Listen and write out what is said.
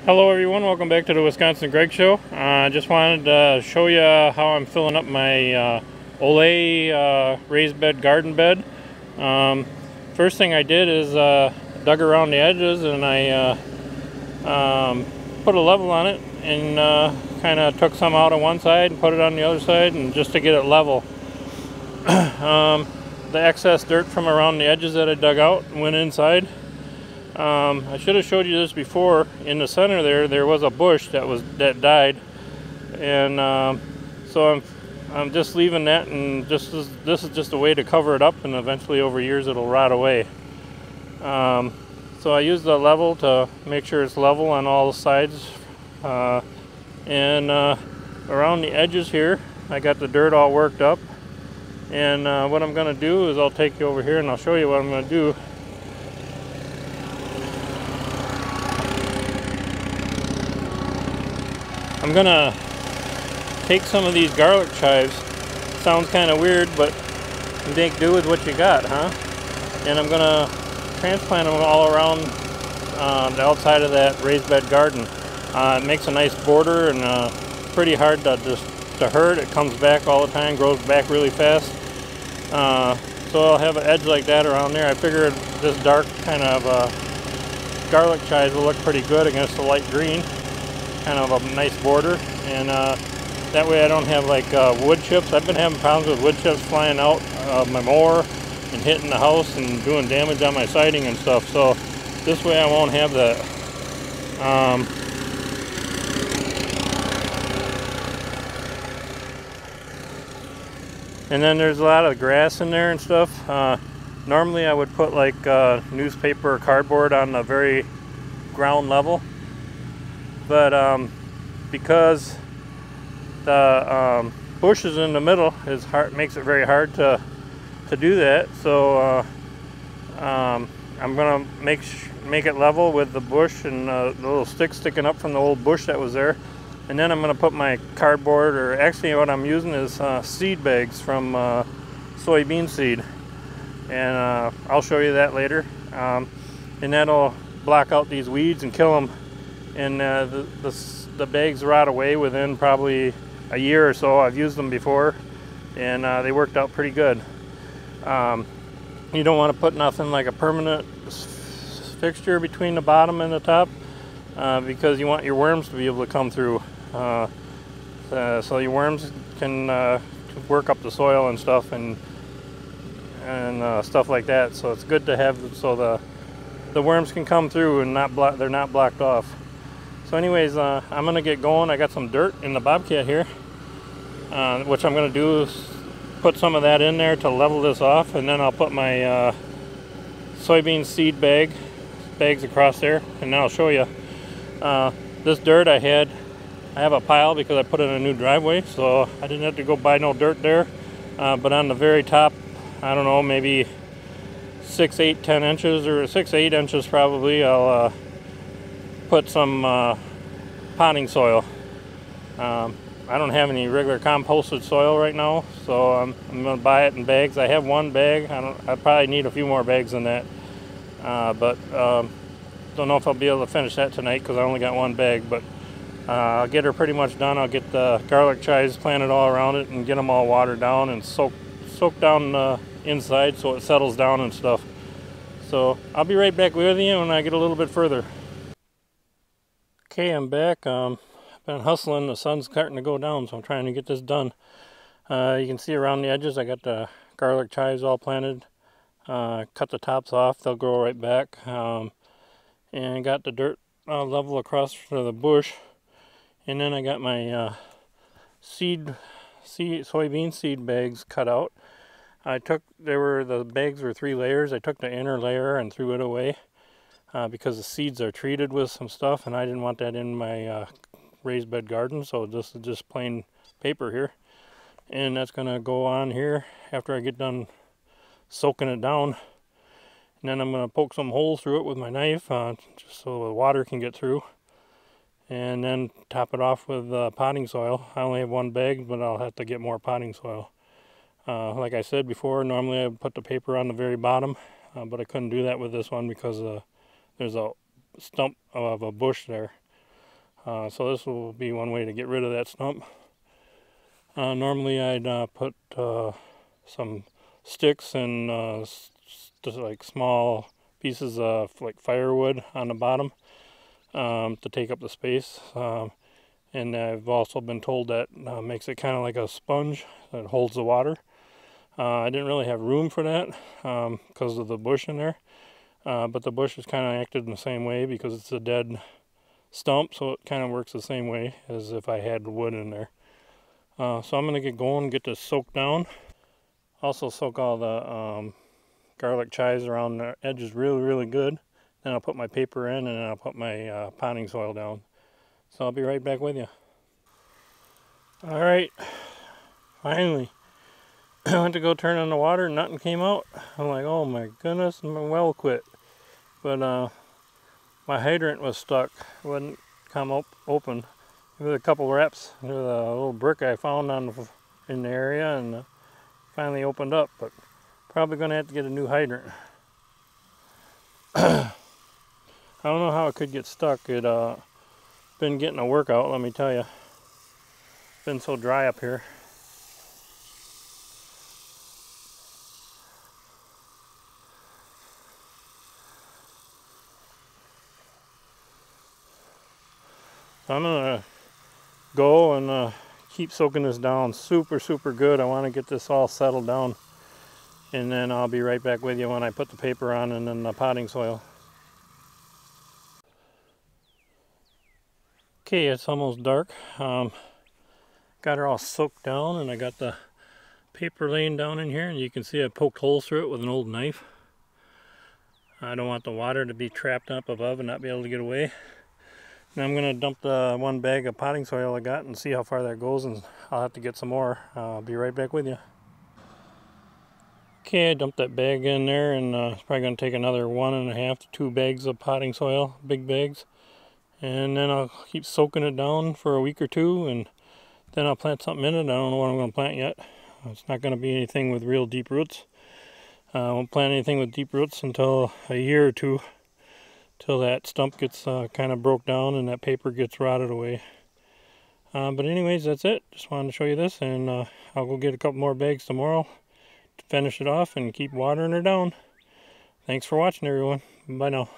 Hello everyone, welcome back to the Wisconsin Greg Show. I just wanted to show you how I'm filling up my Olle raised bed garden bed. First thing I did is dug around the edges and I put a level on it and kind of took some out on one side and put it on the other side, and just to get it level. The excess dirt from around the edges that I dug out went inside. I should have showed you this before. In the center there was a bush that died, and so I'm just leaving that, and this is just a way to cover it up, and eventually over years it'll rot away. So I used the level to make sure it's level on all sides, and around the edges here I got the dirt all worked up. And what I'm going to do is I'll take you over here and I'll show you what I'm going to do. I'm gonna take some of these garlic chives. Sounds kind of weird, but make do with what you got, huh? And I'm gonna transplant them all around the outside of that raised bed garden. It makes a nice border, and pretty hard to hurt. It comes back all the time, grows back really fast. So I'll have an edge like that around there. I figured this dark kind of garlic chives will look pretty good against the light green. Kind of a nice border, and that way I don't have like wood chips. I've been having problems with wood chips flying out of my mower and hitting the house and doing damage on my siding and stuff, so this way I won't have that. And then there's a lot of grass in there and stuff. Normally I would put like newspaper or cardboard on the very ground level, but because the bushes in the middle makes it very hard to do that. So I'm gonna make it level with the bush and the little stick sticking up from the old bush that was there. And then I'm gonna put my cardboard, or actually what I'm using is seed bags from soybean seed, and I'll show you that later. And that'll block out these weeds and kill them. And the bags rot away within probably a year or so. I've used them before, and they worked out pretty good. You don't want to put nothing like a permanent fixture between the bottom and the top, because you want your worms to be able to come through, so your worms can work up the soil and stuff, and stuff like that. So it's good to have so the worms can come through and they're not blocked off. So anyways, I'm going to get going. I got some dirt in the Bobcat here, which I'm going to do is put some of that in there to level this off, and then I'll put my soybean seed bags across there, and then I'll show you. This dirt I have a pile because I put in a new driveway, so I didn't have to go buy no dirt there. But on the very top, I don't know, maybe 6, 8, 10 inches, or 6, 8 inches probably, I'll put some potting soil. I don't have any regular composted soil right now, so I'm going to buy it in bags. I have one bag. I probably need a few more bags than that, but don't know if I'll be able to finish that tonight because I only got one bag. But I'll get her pretty much done. I'll get the garlic chives planted all around it and get them all watered down and soak down the inside so it settles down and stuff. So I'll be right back with you when I get a little bit further. Okay, I'm back. I've been hustling. The sun's starting to go down, so I'm trying to get this done. You can see around the edges I got the garlic chives all planted. Cut the tops off, they'll grow right back. And got the dirt level across for the bush. And then I got my soybean seed bags cut out. The bags were 3 layers. I took the inner layer and threw it away. Because the seeds are treated with some stuff, and I didn't want that in my raised bed garden, so this is just plain paper here. And that's going to go on here after I get done soaking it down. And then I'm going to poke some holes through it with my knife, just so the water can get through. And then top it off with potting soil. I only have one bag, but I'll have to get more potting soil. Like I said before, normally I would put the paper on the very bottom, but I couldn't do that with this one because there's a stump of a bush there. So this will be one way to get rid of that stump. Normally I'd put some sticks and just like small pieces of like firewood on the bottom to take up the space. And I've also been told that makes it kind of like a sponge that holds the water. I didn't really have room for that because of the bush in there. But the bush is kind of acted in the same way because it's a dead stump, so it kind of works the same way as if I had wood in there. So I'm going to get going, get this soaked down. Also soak all the garlic chives around the edges really good. Then I'll put my paper in and then I'll put my potting soil down. So I'll be right back with you. Alright, finally. I went to go turn on the water and nothing came out. I'm like, oh my goodness, my well quit. But my hydrant was stuck. It wouldn't come open. There was a couple wraps. There was a little brick I found in the area and finally opened up. But probably going to have to get a new hydrant. I don't know how it could get stuck. It been getting a workout, let me tell you. It's been so dry up here. So I'm gonna go and keep soaking this down super good. I want to get this all settled down, and then I'll be right back with you when I put the paper on and then the potting soil. Okay, it's almost dark. Got her all soaked down, and I got the paper laying down in here, and you can see I poked holes through it with an old knife. I don't want the water to be trapped up above and not be able to get away. Now I'm going to dump the one bag of potting soil I got and see how far that goes, and I'll have to get some more. I'll be right back with you. Okay, I dumped that bag in there, and it's probably going to take another 1.5 to 2 bags of potting soil, big bags. And then I'll keep soaking it down for a week or two, and then I'll plant something in it. I don't know what I'm going to plant yet. It's not going to be anything with real deep roots. I won't plant anything with deep roots until a year or two, till that stump gets kind of broke down and that paper gets rotted away. But anyways, that's it. Just wanted to show you this, and I'll go get a couple more bags tomorrow to finish it off and keep watering her down. Thanks for watching, everyone. Bye now.